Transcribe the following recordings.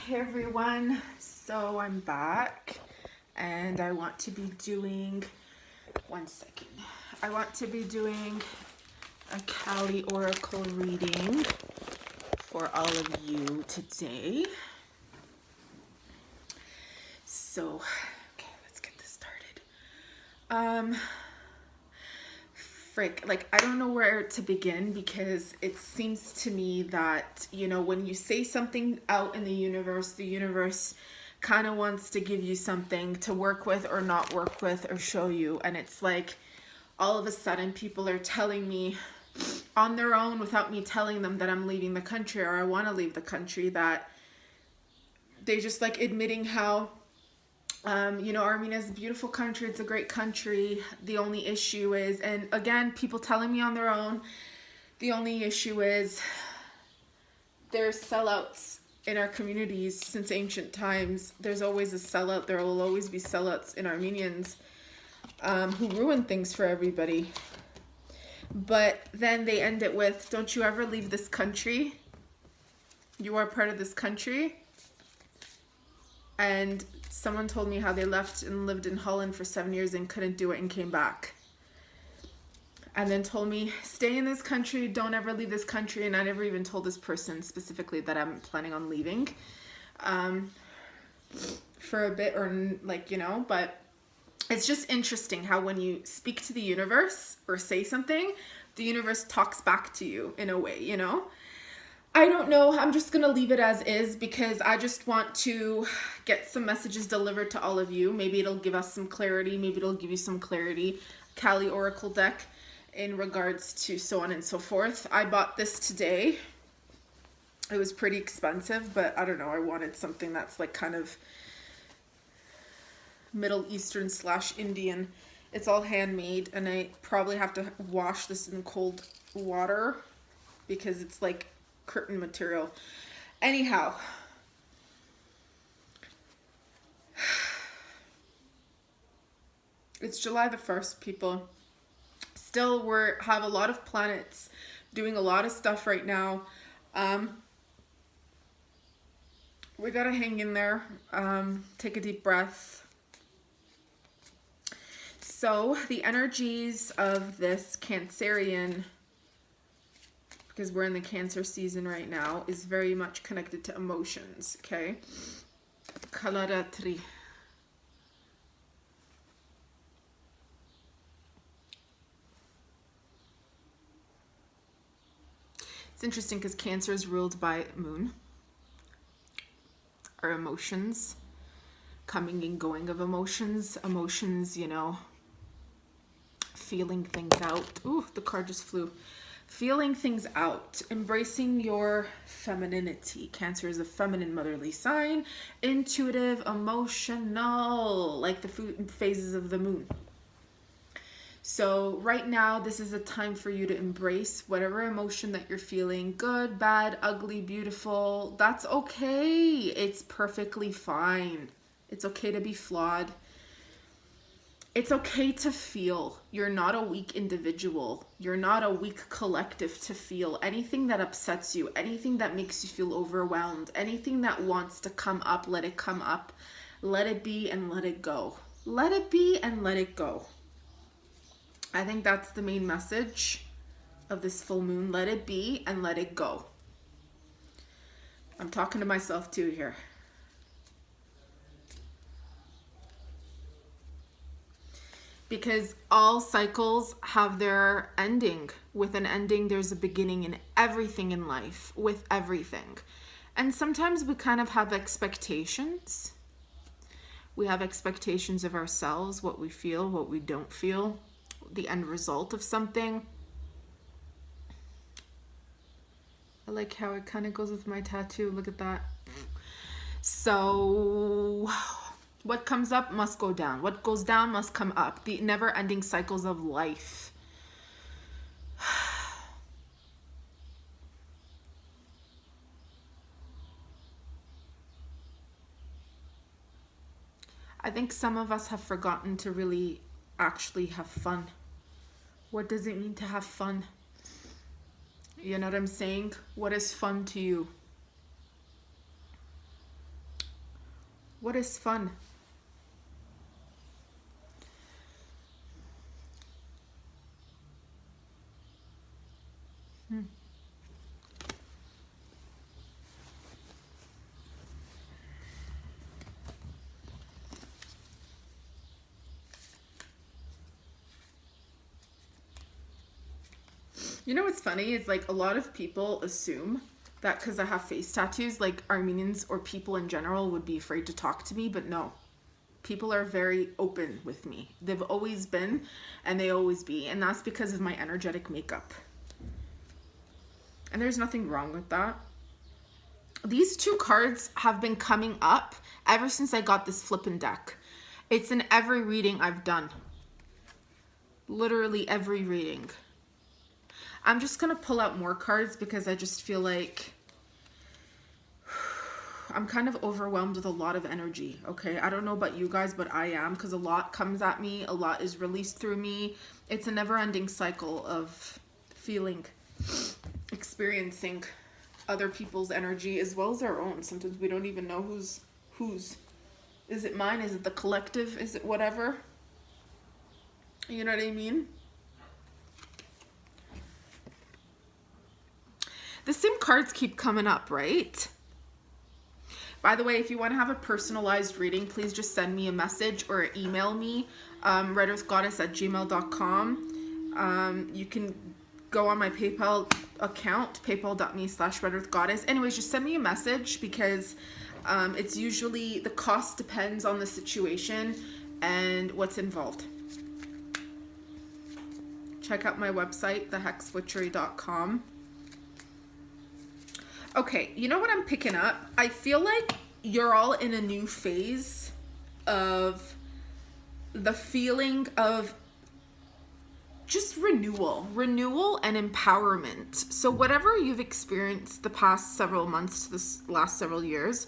Hey everyone, so I'm back and I want to be doing, one second, I want to be doing a Kali Oracle reading for all of you today. So, okay, let's get this started. I don't know where to begin because it seems to me that, when you say something out in the universe kind of wants to give you something to work with or not work with or show you. And it's like all of a sudden people are telling me on their own without me telling them that I'm leaving the country or I want to leave the country, that they just like admitting how Armenia is a beautiful country. It's a great country. The only issue is, and again, people telling me on their own, the only issue is there's sellouts in our communities since ancient times. There's always a sellout. There will always be sellouts in Armenians who ruin things for everybody. But then they end it with, don't you ever leave this country. You are part of this country. And someone told me how they left and lived in Holland for 7 years and couldn't do it and came back. And then told me, stay in this country, don't ever leave this country. And I never even told this person specifically that I'm planning on leaving for a bit but it's just interesting how when you speak to the universe or say something, the universe talks back to you in a way, I don't know. I'm just going to leave it as is because I just want to get some messages delivered to all of you. Maybe it'll give us some clarity. Maybe it'll give you some clarity. Kali Oracle deck in regards to so on and so forth. I bought this today. It was pretty expensive, but I don't know. I wanted something that's like kind of Middle Eastern / Indian. It's all handmade and I probably have to wash this in cold water because it's like curtain material. Anyhow, it's July the 1st, people. Still, have a lot of planets doing a lot of stuff right now. We gotta hang in there. Take a deep breath. So the energies of this Cancerian, because we're in the Cancer season right now, is very much connected to emotions, okay? Kalaratri. It's interesting because Cancer is ruled by Moon. Our emotions, coming and going of emotions, feeling things out. Ooh, the card just flew. Feeling things out, embracing your femininity. Cancer is a feminine motherly sign, intuitive, emotional, like the phases of the moon. So right now, this is a time for you to embrace whatever emotion that you're feeling, good, bad, ugly, beautiful. That's okay. It's perfectly fine. It's okay to be flawed. It's okay to feel. You're not a weak individual. You're not a weak collective to feel. Anything that upsets you, anything that makes you feel overwhelmed, anything that wants to come up, let it come up. Let it be and let it go. Let it be and let it go. I think that's the main message of this full moon. Let it be and let it go. I'm talking to myself too here. Because all cycles have their ending. With an ending, there's a beginning in everything in life, with everything. And sometimes we kind of have expectations. We have expectations of ourselves, what we feel, what we don't feel, the end result of something. I like how it kind of goes with my tattoo. Look at that. So what comes up must go down. What goes down must come up. The never-ending cycles of life. I think some of us have forgotten to really actually have fun. What does it mean to have fun? You know what I'm saying? What is fun to you? What is fun? You know what's funny is like a lot of people assume that because I have face tattoos, like Armenians or people in general would be afraid to talk to me, but no. People are very open with me. They've always been and they always be, and that's because of my energetic makeup. And there's nothing wrong with that. These two cards have been coming up ever since I got this flippin' deck. It's in every reading I've done. Literally every reading. I'm just gonna pull out more cards because I just feel like I'm kind of overwhelmed with a lot of energy, okay? I don't know about you guys, but I am, because a lot comes at me, a lot is released through me. It's a never-ending cycle of feeling, experiencing other people's energy as well as our own. Sometimes we don't even know whose. Is it mine? Is it the collective? Is it whatever? You know what I mean? The same cards keep coming up, right? By the way, if you want to have a personalized reading, please just send me a message or email me, redearthgoddess@gmail.com. You can go on my PayPal account, paypal.me/redearthgoddess. Anyways, just send me a message because it's usually, the cost depends on the situation and what's involved. Check out my website, thehexwitchery.com. Okay, you know what I'm picking up? I feel like you're all in a new phase of the feeling of just renewal and empowerment. So whatever you've experienced the past several months to this last several years,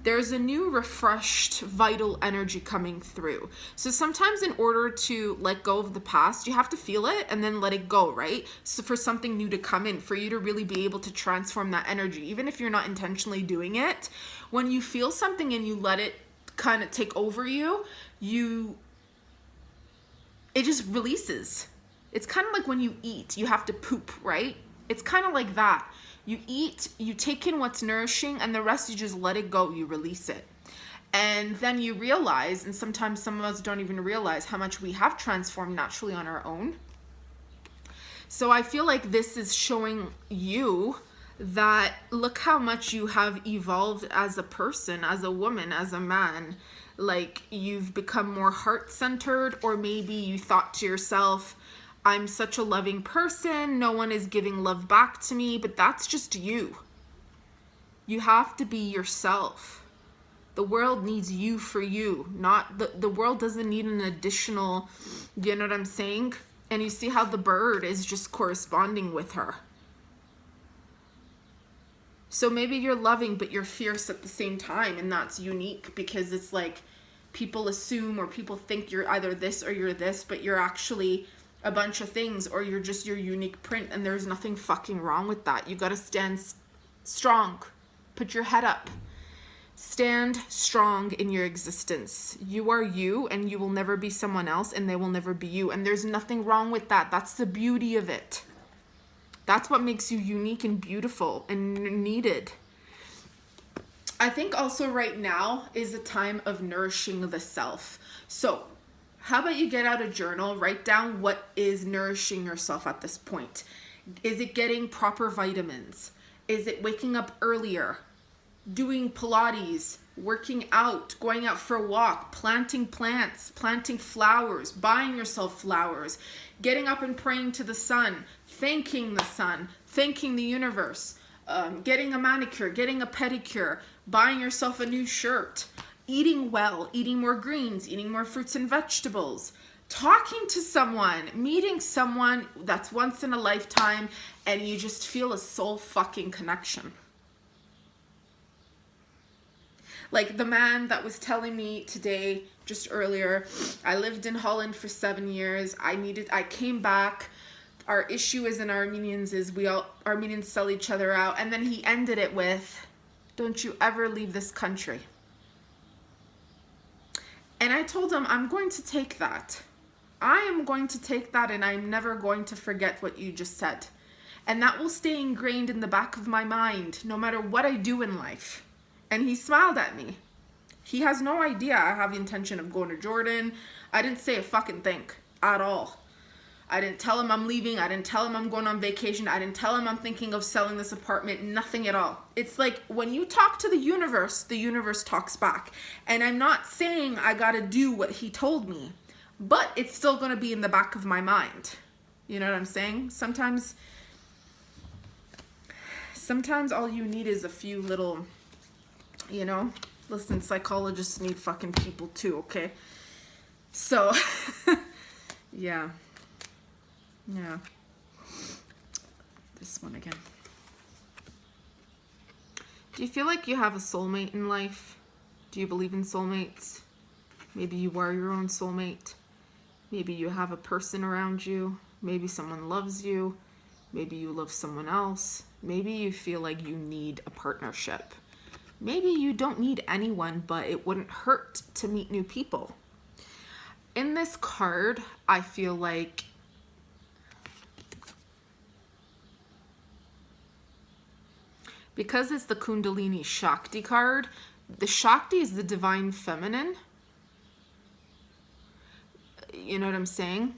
there's a new refreshed vital energy coming through. So sometimes in order to let go of the past, you have to feel it and then let it go, right? So for something new to come in, for you to really be able to transform that energy, even if you're not intentionally doing it, when you feel something and you let it kind of take over you, it just releases. It's kind of like when you eat, you have to poop, right? It's kind of like that. You eat, you take in what's nourishing, and the rest you just let it go, you release it. And then you realize, and sometimes some of us don't even realize how much we have transformed naturally on our own. So I feel like this is showing you that look how much you have evolved as a person, as a woman, as a man. Like you've become more heart-centered, or maybe you thought to yourself, I'm such a loving person, no one is giving love back to me, but that's just you. You have to be yourself. The world needs you for you, not the world doesn't need an additional, you know what I'm saying? And you see how the bird is just corresponding with her. So maybe you're loving, but you're fierce at the same time, and that's unique because it's like people assume or people think you're either this or you're this, but you're actually a bunch of things, or you're just your unique print, and there's nothing fucking wrong with that. You gotta stand strong. Put your head up. Stand strong in your existence. You are you, and you will never be someone else, and they will never be you. And there's nothing wrong with that. That's the beauty of it. That's what makes you unique and beautiful and needed. I think also right now is a time of nourishing the self. So how about you get out a journal, write down what is nourishing yourself at this point. Is it getting proper vitamins? Is it waking up earlier? Doing Pilates, working out, going out for a walk, planting plants, planting flowers, buying yourself flowers, getting up and praying to the sun, thanking the universe, getting a manicure, getting a pedicure, buying yourself a new shirt, eating well, eating more greens, eating more fruits and vegetables, talking to someone, meeting someone that's once in a lifetime, and you just feel a soul fucking connection. Like the man that was telling me today, just earlier, I lived in Holland for 7 years. I came back. Our issue as in Armenians is Armenians sell each other out. And then he ended it with, don't you ever leave this country. And I told him, I'm going to take that. I am going to take that, and I'm never going to forget what you just said. And that will stay ingrained in the back of my mind, no matter what I do in life. And he smiled at me. He has no idea I have the intention of going to Jordan. I didn't say a fucking thing at all. I didn't tell him I'm leaving. I didn't tell him I'm going on vacation. I didn't tell him I'm thinking of selling this apartment. Nothing at all. It's like when you talk to the universe talks back. And I'm not saying I gotta do what he told me, but it's still gonna be in the back of my mind. You know what I'm saying? Sometimes all you need is a few little, you know, listen, psychologists need fucking people too, okay? So, yeah. This one again. Do you feel like you have a soulmate in life? Do you believe in soulmates? Maybe you are your own soulmate. Maybe you have a person around you. Maybe someone loves you. Maybe you love someone else. Maybe you feel like you need a partnership. Maybe you don't need anyone, but it wouldn't hurt to meet new people. In this card, I feel like because it's the Kundalini Shakti card, the Shakti is the divine feminine. You know what I'm saying?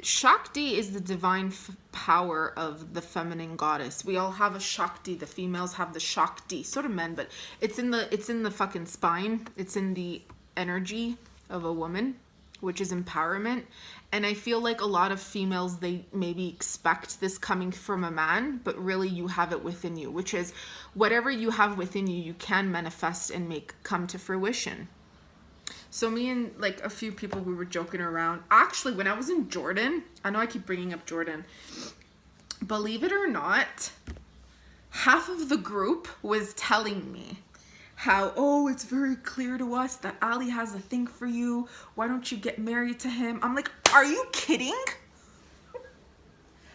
Shakti is the divine power of the feminine goddess. We all have a Shakti. The females have the Shakti, sort of men, but it's in the fucking spine. It's in the energy of a woman, which is empowerment. And I feel like a lot of females, they maybe expect this coming from a man, but really you have it within you, which is whatever you have within you, you can manifest and make come to fruition. So me and like a few people, we were joking around. Actually, when I was in Jordan, I know I keep bringing up Jordan, believe it or not, half of the group was telling me how, oh, it's very clear to us that Ali has a thing for you. Why don't you get married to him? I'm like, are you kidding?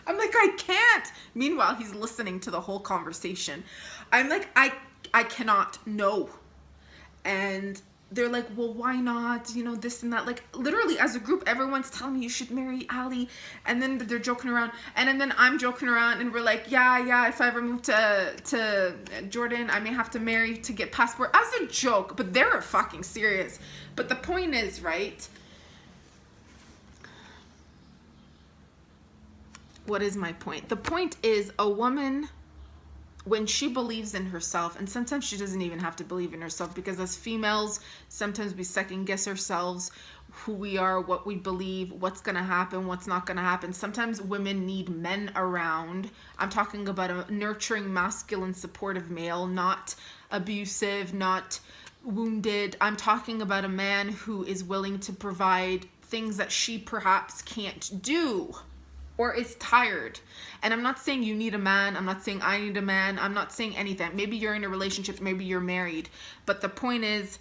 I'm like, I can't. Meanwhile, he's listening to the whole conversation. I'm like, I cannot, no. And they're like, well, why not? You know, this and that. Like, literally, as a group, everyone's telling me you should marry Ali. And then they're joking around. And then I'm joking around. And we're like, yeah, if I ever move to Jordan, I may have to marry to get passport. As a joke. But they're fucking serious. But the point is, right? What is my point? The point is a woman, when she believes in herself, and sometimes she doesn't even have to believe in herself, because as females, sometimes we second guess ourselves, who we are, what we believe, what's going to happen, what's not going to happen. Sometimes women need men around. I'm talking about a nurturing, masculine, supportive male, not abusive, not wounded. I'm talking about a man who is willing to provide things that she perhaps can't do, or is tired. And I'm not saying you need a man. I'm not saying I need a man. I'm not saying anything. Maybe you're in a relationship. Maybe you're married. But the point is,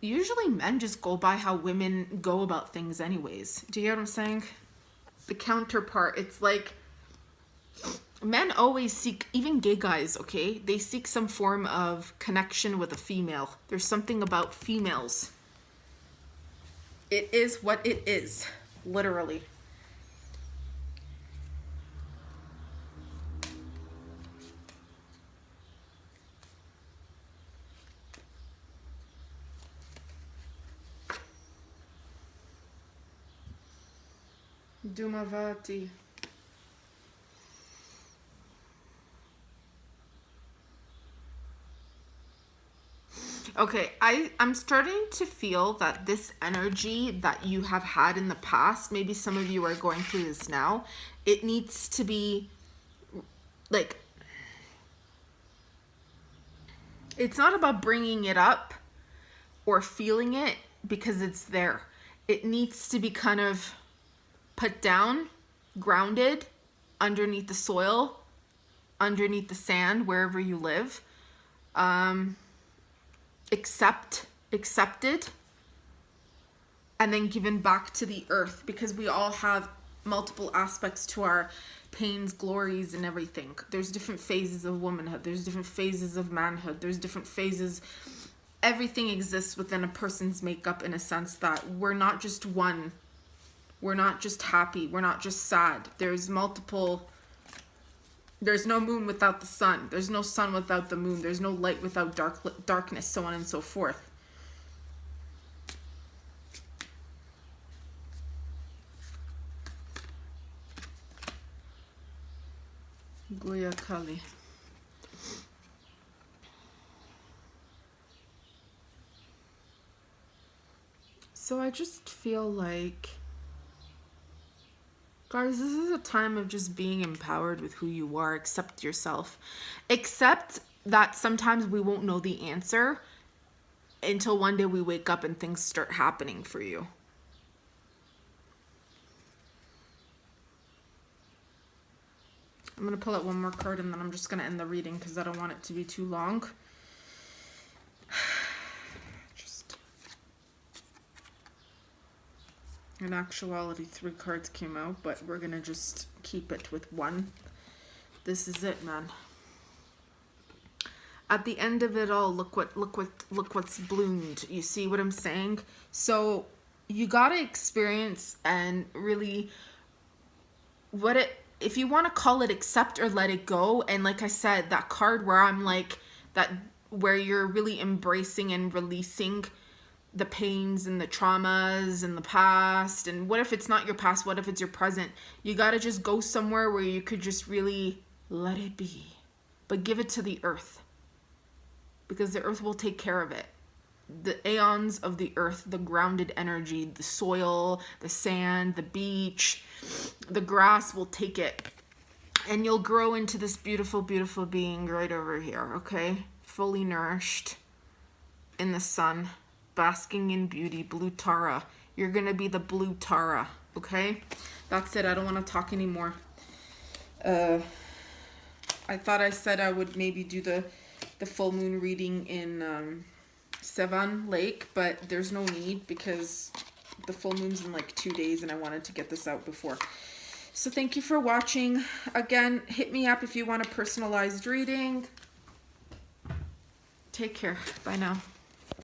usually men just go by how women go about things anyways. Do you hear what I'm saying? The counterpart, it's like men always seek, even gay guys, okay? They seek some form of connection with a female. There's something about females. It is what it is, literally. Dumavati. Okay, I'm starting to feel that this energy that you have had in the past, maybe some of you are going through this now, it needs to be like, it's not about bringing it up or feeling it because it's there. It needs to be kind of put down, grounded, underneath the soil, underneath the sand, wherever you live. Accepted, and then given back to the earth, because we all have multiple aspects to our pains, glories, and everything. There's different phases of womanhood. There's different phases of manhood. There's different phases everything exists within a person's makeup, in a sense that we're not just one. We're not just happy. We're not just sad. There's multiple. There's no moon without the sun. There's no sun without the moon. There's no light without darkness, so on and so forth. Goya Kali. So I just feel like, guys, this is a time of just being empowered with who you are. Accept yourself. Accept that sometimes we won't know the answer until one day we wake up and things start happening for you. I'm going to pull out one more card and then I'm just going to end the reading because I don't want it to be too long. In actuality, 3 cards came out, but we're gonna just keep it with 1. This is it, man. At the end of it all, look what's bloomed. You see what I'm saying? So you gotta experience and really if you want to call it accept or let it go. And like I said, that card where I'm like that, where you're really embracing and releasing the pains and the traumas and the past. And what if it's not your past? What if it's your present? You got to just go somewhere where you could just really let it be, but give it to the earth, because the earth will take care of it. The aeons of the earth, the grounded energy, the soil, the sand, the beach, the grass will take it, and you'll grow into this beautiful, beautiful being right over here. Okay. Fully nourished in the sun, basking in beauty. Blue Tara. You're going to be the blue Tara. Okay? That's it. I don't want to talk anymore. I thought I said I would maybe do the full moon reading in Sevan Lake, but there's no need because the full moon's in like 2 days and I wanted to get this out before. So thank you for watching. Again, hit me up if you want a personalized reading. Take care. Bye now.